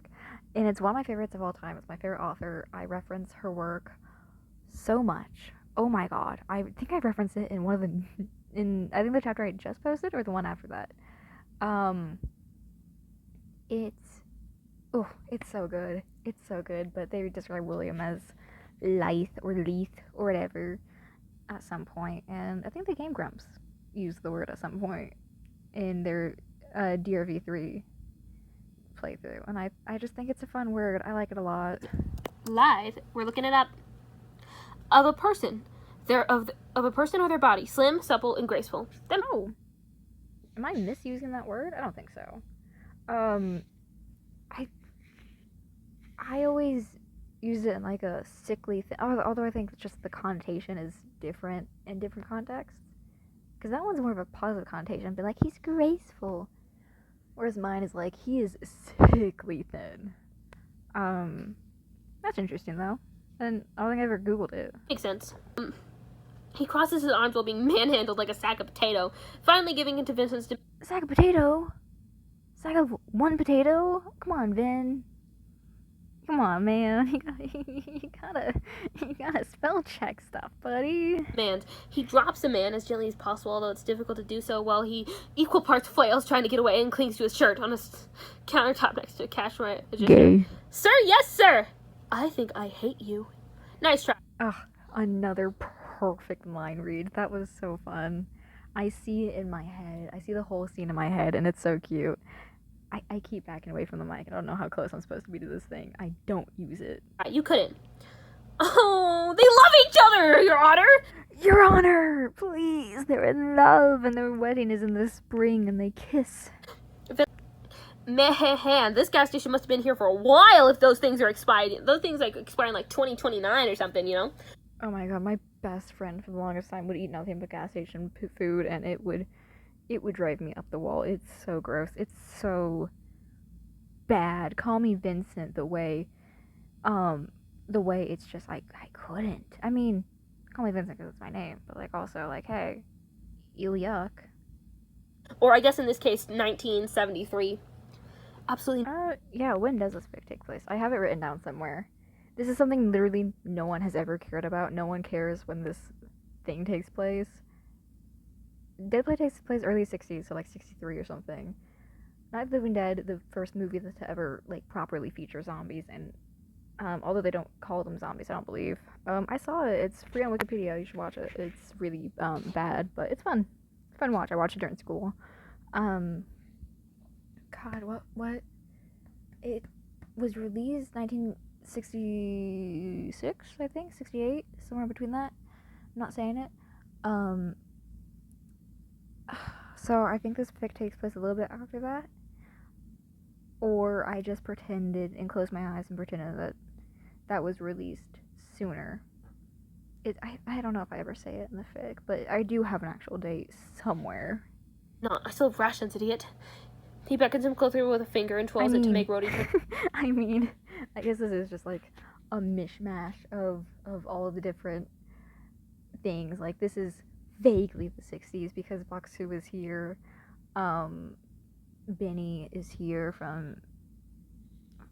and it's one of my favorites of all time. It's my favorite author. I reference her work so much. Oh my god, I think I referenced it in one of the I think the chapter I just posted or the one after that. It's so good. It's so good. But they describe William as lithe or Leith or whatever at some point, and I think the Game Grumps used the word at some point in their DRV3 playthrough, and I just think it's a fun word. I like it a lot. Lithe, we're looking it up. Of a person. Of a person or their body. Slim, supple, and graceful. Oh. Am I misusing that word? I don't think so. I always use it in like a sickly thing, although I think just the connotation is different in different contexts. Because that one's more of a positive connotation, but like, he's graceful. Whereas mine is like, he is sickly thin. That's interesting though. And I don't think I ever Googled it. Makes sense. He crosses his arms while being manhandled like a sack of potato, finally giving in to Vincent's Sack of potato? Sack of one potato? Come on, Vin. Come on, man. You gotta spell check stuff, buddy. demand. He drops the man as gently as possible, although it's difficult to do so while he equal parts flails trying to get away and clings to his shirt on a countertop next to a cash register. Gay. Sir, yes, sir! I think I hate you. Nice try. Ugh, another perfect line read. That was so fun. I see it in my head. I see the whole scene in my head, and it's so cute. I keep backing away from the mic. I don't know how close I'm supposed to be to this thing. I don't use it. You couldn't. Oh, they love each other, Your Honor! Your Honor! Please! They're in love, and their wedding is in the spring, and they kiss. Man, this gas station must have been here for a while if those things are expired. Those things like expire in like 2029 or something, you know? Oh my god, my best friend for the longest time would eat nothing but gas station food, and it would drive me up the wall. It's so gross. It's so bad. Call me Vincent the way it's just like, I couldn't. I mean, call me Vincent because it's my name, but like also like, hey, yuck. Or I guess in this case, 1973. Absolutely. Yeah, when does this fic take place? I have it written down somewhere. This is something literally no one has ever cared about. No one cares when this thing takes place. Dead Play takes place early 60s, so like 63 or something. Night of the Living Dead, the first movie to ever like properly feature zombies, and although they don't call them zombies, I don't believe. I saw it. It's free on Wikipedia. You should watch it. It's really bad, but it's fun. Fun watch. I watched it during school. God, what? It was released 1966, I think, 68, somewhere between that. I'm not saying it. So I think this fic takes place a little bit after that. Or I just pretended and closed my eyes and pretended that was released sooner. I don't know if I ever say it in the fic, but I do have an actual date somewhere. No, I still have rations, idiot. He beckons him closer with a finger and twirls it to make Rhodey turn. I mean, I guess this is just like a mishmash of all of the different things. Like, this is vaguely the 60s because Baksu is here. Benny is here from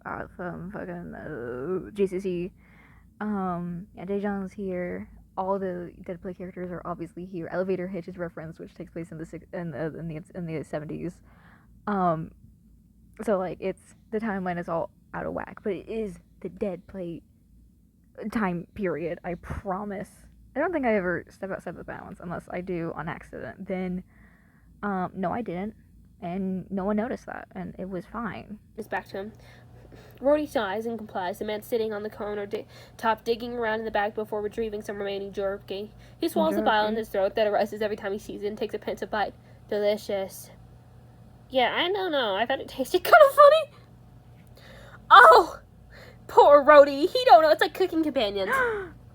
fucking GCC. Yeah, Daejeon's here. All the Deadplay characters are obviously here. Elevator Hitch is referenced, which takes place in the 70s. So like it's the timeline is all out of whack, but it is the Deadplay time period. I promise. I don't think I ever step outside the balance unless I do on accident. Then, no, I didn't, and no one noticed that, and it was fine. It's back to him. Rhodey sighs and complies. The man sitting on the corner top digging around in the bag before retrieving some remaining jerky. He swallows the bile in his throat that arises every time he sees it and takes a pensive bite. Delicious. Yeah, I don't know. I thought it tasted kind of funny. Oh! Poor Rhodey. He don't know. It's like cooking companions.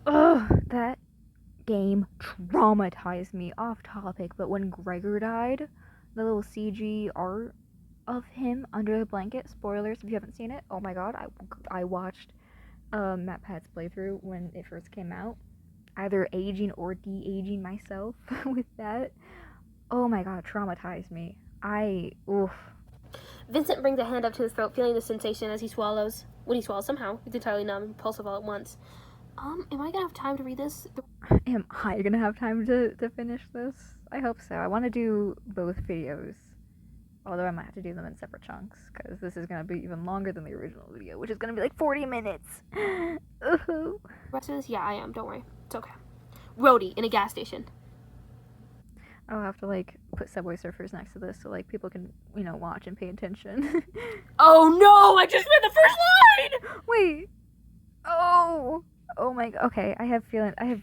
Ugh, that game traumatized me. Off topic, but when Gregor died, the little CG art of him under the blanket, spoilers if you haven't seen it, oh my god, I watched MatPat's playthrough when it first came out, either aging or de-aging myself with that. Oh my god, traumatized me. Oof. Vincent brings a hand up to his throat, feeling the sensation as he swallows. When he swallows, somehow, it's entirely numb and impulsive all at once. Am I gonna have time to read this? Am I gonna have time to finish this? I hope so. I want to do both videos. Although I might have to do them in separate chunks, because this is going to be even longer than the original video, which is going to be like 40 minutes. Ooh. Rest of this? Yeah, I am. Don't worry. It's okay. Rhodey in a gas station. I'll have to, like, put Subway Surfers next to this so, like, people can, watch and pay attention. Oh, no! I just read the first line! Wait. Oh my god. Okay, I have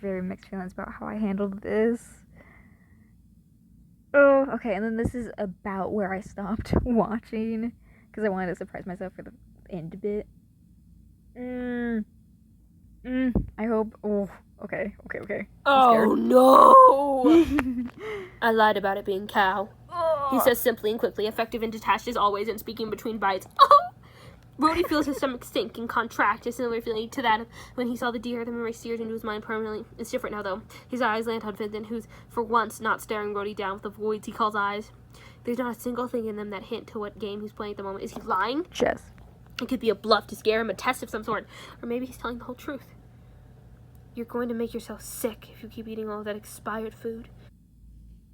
very mixed feelings about how I handled this. Oh, okay, and then this is about where I stopped watching because I wanted to surprise myself for the end bit. I hope. Oh, okay. Oh no! I lied about it being cow. He says simply and quickly, effective and detached as always, and speaking between bites. Oh! Rhodey feels his stomach sink and contract, a similar feeling to that of when he saw the deer. The memory sears into his mind permanently. It's different now, though. His eyes land on Vincent, who's, for once, not staring Rhodey down with the voids he calls eyes. There's not a single thing in them that hint to what game he's playing at the moment. Is he lying? Chess. It could be a bluff to scare him, a test of some sort. Or maybe he's telling the whole truth. You're going to make yourself sick if you keep eating all that expired food.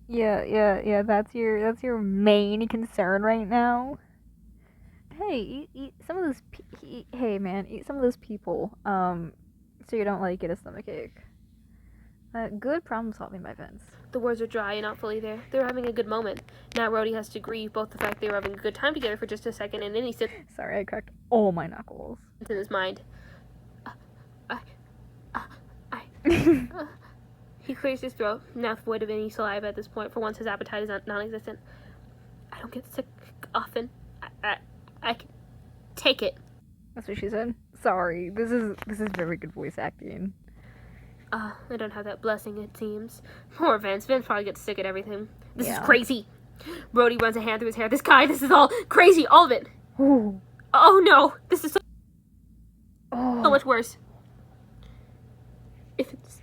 Yeah, that's your main concern right now. Hey, eat some of those. Hey, man, eat some of those people. So you don't like get a stomachache. Good problem solving by Vince. The words are dry and not fully there. They're having a good moment. Now Rhodey has to grieve both the fact they were having a good time together for just a second, and then he sits. Sorry, I cracked all my knuckles. In his mind. He clears his throat, mouth void of any saliva at this point. For once, his appetite is non-existent. I don't get sick often. I can take it. That's what she said. Sorry, this is very good voice acting. I don't have that blessing, it seems. Poor Vince. Vince probably gets sick at everything. This is Yeah. crazy. Rhodey runs a hand through his hair. This is all crazy. All of it. Ooh. Oh no. This is so Oh. much worse. If it's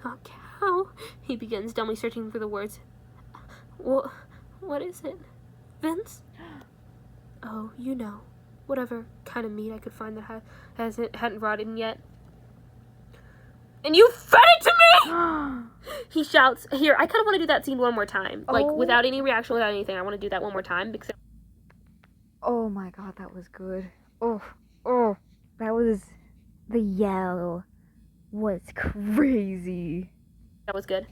not cow, he begins, dumbly searching for the words. What is it? Vince? Oh, whatever kind of meat I could find that hadn't rotted yet. And you fed it to me! He shouts. Here, I kind of want to do that scene one more time. Like, without any reaction, without anything. I want to do that one more time because... Oh my god, that was good. Oh, that was... The yell was crazy. That was good.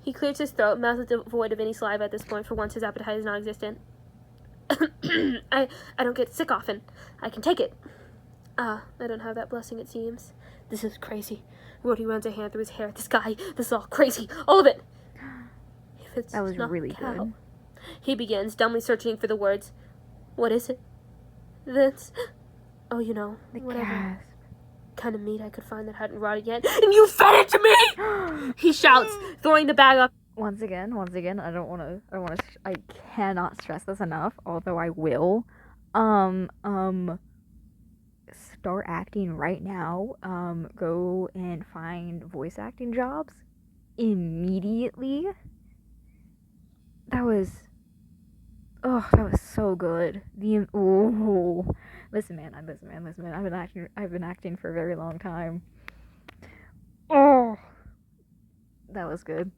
He clears his throat, mouth is devoid of any saliva at this point. For once, his appetite is non-existent. I don't get sick often. I can take it. I don't have that blessing, it seems. This is crazy. Rhodey runs a hand through his hair. This is all crazy. All of it. If it's That was not really cow. good. He begins, dumbly searching for the words. What is it? Vince. Oh, The whatever. gasp. kind of meat I could find that hadn't rotted yet, and you fed it to me! He shouts, throwing the bag up. Once again, I cannot stress this enough, although I will. Start acting right now. Go and find voice acting jobs immediately. That was so good. Listen, man. I've been acting for a very long time. Oh, that was good.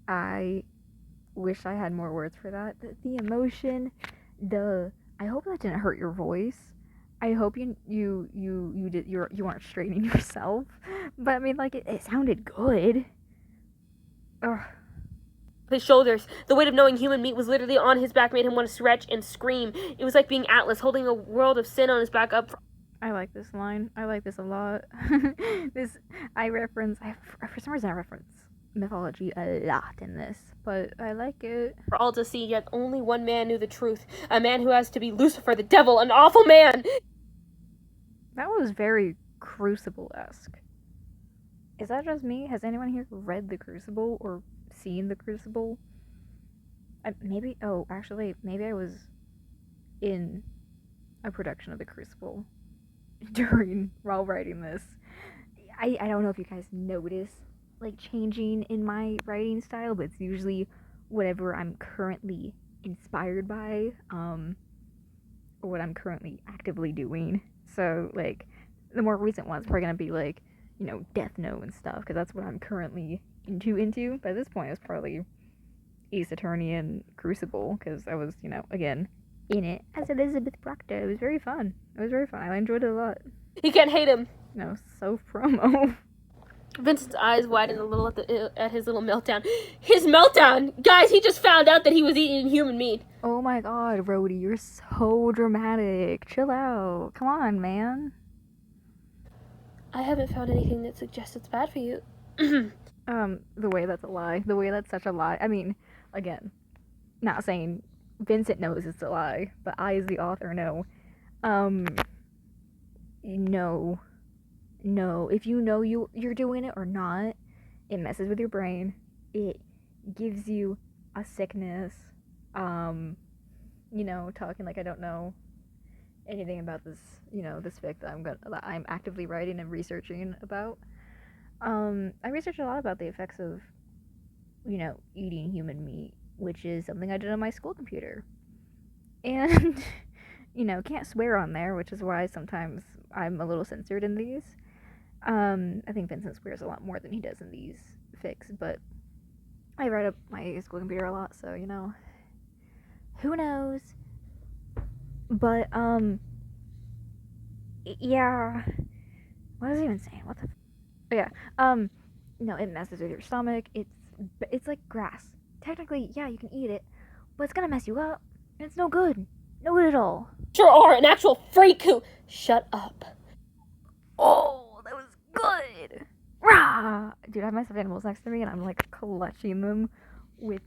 I wish I had more words for that. The emotion, I hope that didn't hurt your voice. I hope you weren't straining yourself. But I mean, like, it sounded good. Ugh. His shoulders. The weight of knowing human meat was literally on his back made him want to stretch and scream. It was like being Atlas, holding a world of sin on his back up. I like this line. I like this a lot. For some reason I reference mythology a lot in this, but I like it. For all to see, yet only one man knew the truth. A man who has to be Lucifer, the devil, an awful man! That was very Crucible-esque. Is that just me? Has anyone here read The Crucible or seen The Crucible? Maybe I was in a production of The Crucible while writing this. I don't know if you guys notice, like, changing in my writing style, but it's usually whatever I'm currently inspired by, or what I'm currently actively doing. So, like, the more recent ones are gonna be, like, you know, Death Note and stuff, because that's what I'm currently into. By this point, it's probably Ace Attorney and Crucible, because I was, you know, again, in it as Elizabeth Proctor. It was very fun. I enjoyed it a lot. He can't hate him. No, so promo. Vincent's eyes widened a little at his little meltdown. His meltdown! Guys, he just found out that he was eating human meat. Oh my god, Rhodey, you're so dramatic. Chill out. Come on, man. I haven't found anything that suggests it's bad for you. The way that's a lie. The way that's such a lie. I mean, again, not saying Vincent knows it's a lie, but I, as the author, know. No. If you know you're doing it or not, it messes with your brain. It gives you a sickness. Talking like I don't know anything about this, this fic that I'm actively writing and researching about. I researched a lot about the effects of, eating human meat, which is something I did on my school computer. And, can't swear on there, which is why sometimes I'm a little censored in these. I think Vincent swears a lot more than he does in these fics, but I write up my school computer a lot, so, who knows? But, yeah. What was I even saying? What the? Oh, yeah. It messes with your stomach. It's like grass. Technically, yeah, you can eat it, but it's gonna mess you up. And it's no good. No good at all. Sure are, an actual freak who... Shut up. Oh, that was good. Rah! Dude, I have my stuffed animals next to me, and I'm, like, clutching them with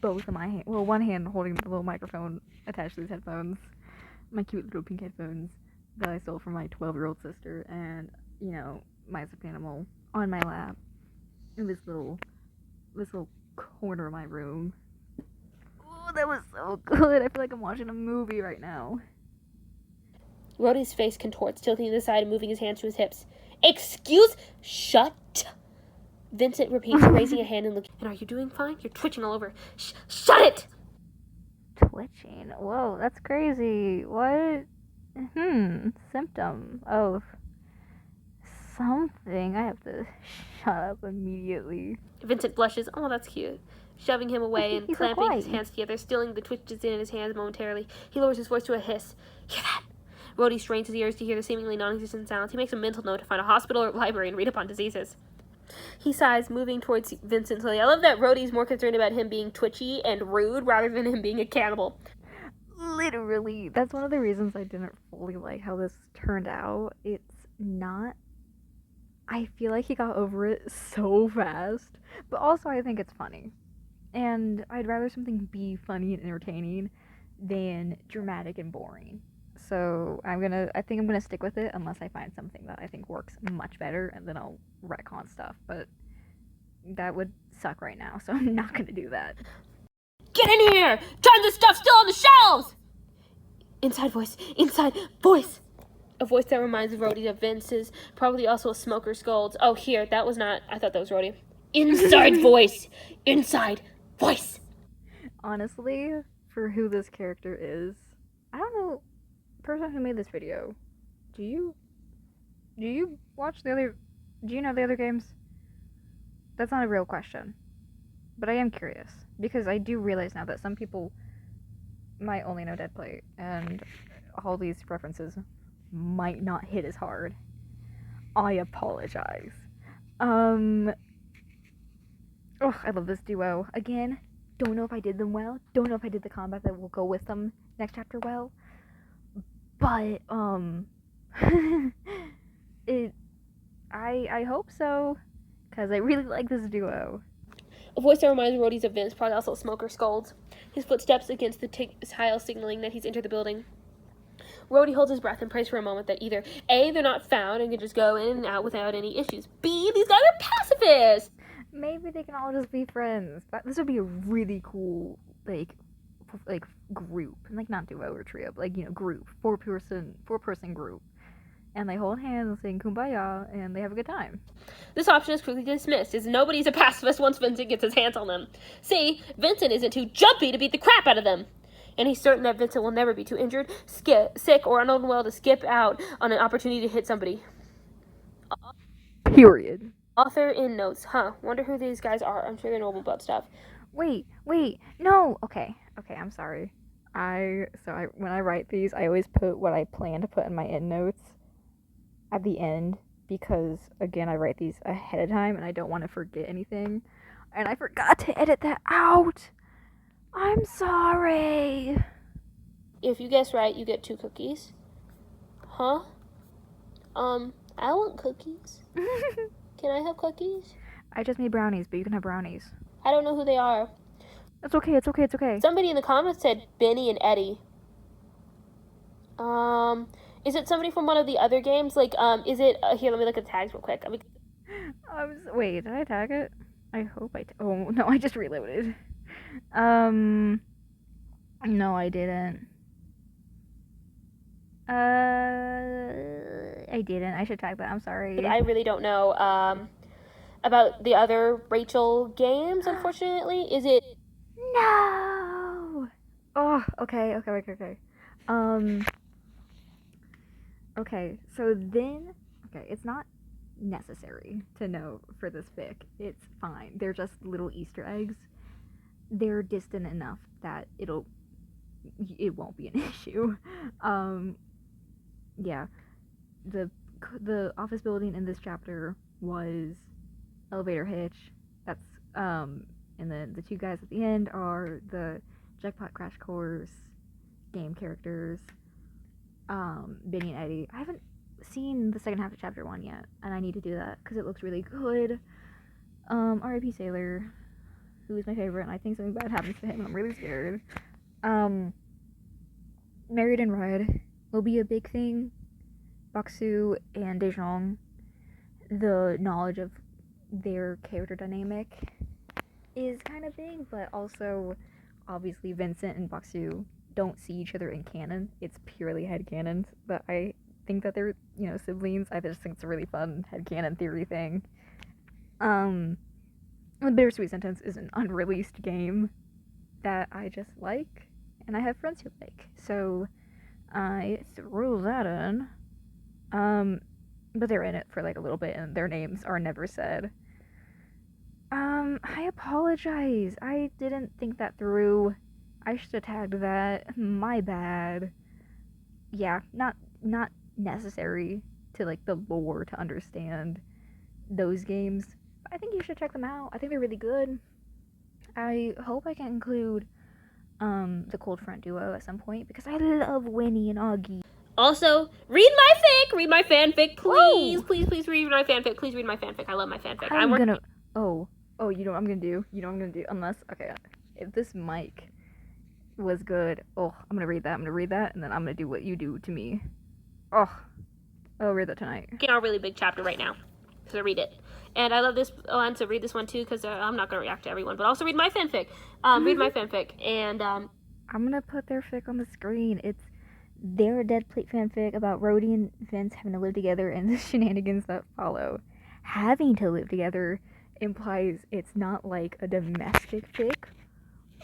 both of my hands. Well, one hand holding the little microphone attached to these headphones. My cute little pink headphones that I stole from my 12-year-old sister, and, my stuffed animal on my lap in this little corner of my room. Oh, that was so good. I feel like I'm watching a movie right now. Rhodey's face contorts, tilting to the side and moving his hands to his hips. Excuse? Shut. Vincent repeats, raising a hand and looking. And are you doing fine? You're twitching all over. Shut it! Twitching? Whoa, that's crazy. What? Symptom of something. I have to shut up immediately. Vincent blushes. Oh, that's cute. Shoving him away and clamping his hands together, stilling the twitches in his hands momentarily. He lowers his voice to a hiss. Hear that? Rhodey strains his ears to hear the seemingly non-existent sounds. He makes a mental note to find a hospital or library and read up on diseases. He sighs, moving towards Vincent slowly. I love that Rhodey's more concerned about him being twitchy and rude rather than him being a cannibal. Literally. That's one of the reasons I didn't fully like how this turned out. It's not... I feel like he got over it so fast. But also I think it's funny. And I'd rather something be funny and entertaining than dramatic and boring. So I think I'm gonna stick with it unless I find something that I think works much better, and then I'll retcon stuff. But that would suck right now, so I'm not gonna do that. Get in here! Turn this stuff still on the shelves! Inside voice, inside voice. A voice that reminds Rhodey of Vince's, probably also a smoker scolds. Oh, here, that was not, I thought that was Rhodey. Inside voice, inside voice. Honestly, for who this character is, I don't know, person who made this video, do you watch the other, do you know the other games? That's not a real question, but I am curious, because I do realize now that some people might only know Deadplate, and all these references might not hit as hard. I apologize. Oh, I love this duo. Again, don't know if I did them well. Don't know if I did the combat that will go with them next chapter well. But, I hope so, because I really like this duo. A voice that reminds Rhodey's of Vince, probably also a smoker scolds. His footsteps against the tile signaling that he's entered the building. Rhodey holds his breath and prays for a moment that either A, they're not found and can just go in and out without any issues. B, these guys are pacifists! Maybe they can all just be friends. This would be a really cool, like group. And, like, not duo or trio, but, like, group. Four-person group. And they hold hands and sing Kumbaya, and they have a good time. This option is quickly dismissed, as nobody's a pacifist once Vincent gets his hands on them. See, Vincent isn't too jumpy to beat the crap out of them. And he's certain that Vincent will never be too injured, sick, or unwell to skip out on an opportunity to hit somebody. Period. Author in notes. Wonder who these guys are. I'm sure they're noble about stuff. Wait, no. Okay, I'm sorry. When I write these, I always put what I plan to put in my end notes at the end, because, again, I write these ahead of time, and I don't want to forget anything. And I forgot to edit that out. I'm sorry. If you guess right, you get 2 cookies. I want cookies. Can I have cookies? I just made brownies, but you can have brownies. I don't know who they are. It's okay. Somebody in the comments said Benny and Eddie. Is it somebody from one of the other games? Like, is it... here, let me look at the tags real quick. Wait, did I tag it? I hope oh, no, I just reloaded. No, I didn't. I didn't. I should tag that. I'm sorry. I really don't know, about the other Rachel games, unfortunately. Is it... No! Oh, okay. Okay, so then... Okay, it's not necessary to know for this fic. It's fine. They're just little Easter eggs. They're distant enough that it won't be an issue. Yeah. The office building in this chapter was Elevator Hitch. That's, and then the 2 guys at the end are the Jackpot Crash Course game characters, Benny and Eddie. I haven't seen the second half of chapter 1 yet, and I need to do that because it looks really good. R.I.P. Sailor, who is my favorite, and I think something bad happens to him, and I'm really scared. Married and Red will be a big thing. Baksu and Daejong, the knowledge of their character dynamic is kind of big, but also, obviously, Vincent and Baksu don't see each other in canon. It's purely headcanon, but I think that they're, siblings. I just think it's a really fun headcanon theory thing. The Bittersweet Sentence is an unreleased game that I just like, and I have friends who like, so I threw that in. But they're in it for like a little bit, and their names are never said. I apologize. I didn't think that through. I should have tagged that. My bad. Yeah, not necessary to like the lore to understand those games. But I think you should check them out. I think they're really good. I hope I can include the Cold Front duo at some point, because I love Winnie and Augie. Also, read my fanfic, please. Whoa. Please read my fanfic. Please read my fanfic. I love my fanfic. You know what I'm gonna do? Unless, okay, if this mic was good. Oh, I'm gonna read that. I'm gonna read that, and then I'm gonna do what you do to me. Oh, I'll read that tonight. Getting a really big chapter right now, so read it. And I love this one, so read this one too, because I'm not gonna react to everyone, but also read my fanfic. Read my fanfic, and I'm gonna put their fic on the screen. It's their Dead Plate fanfic about Rhodey and Vince having to live together and the shenanigans that follow. Having to live together implies it's not like a domestic fic.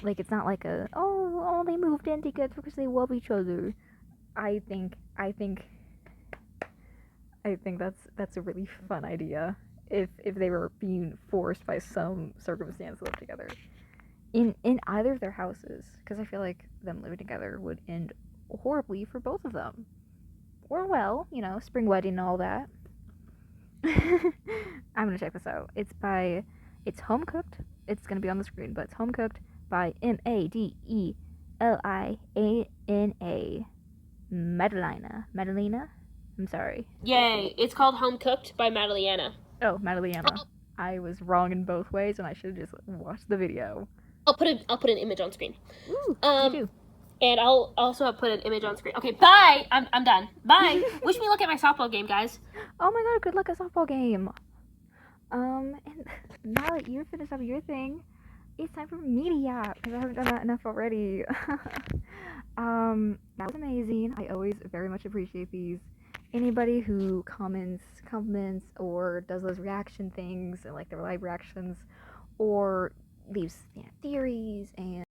Like, it's not like a, oh, they moved in together because they love each other. I think that's a really fun idea. If they were being forced by some circumstance to live together in either of their houses, because I feel like them living together would end horribly for both of them. Or well, spring wedding and all that. I'm gonna check this out. It's Home Cooked. It's gonna be on the screen, but it's Home Cooked by Madeliana. Madalena? I'm sorry. yay! It's called Home Cooked by Madeliana. Oh, Madalena. I was wrong in both ways, and I should have just watched the video. I'll put an image on screen. Ooh, me too. And I'll also put an image on screen. Okay, bye. I'm done. Bye. Wish me luck at my softball game, guys. Oh my god, good luck at softball game. And now that you're finished up your thing, it's time for media, because I haven't done that enough already. That was amazing. I always very much appreciate these. Anybody who comments, or does those reaction things, and like their live reactions, or leaves theories and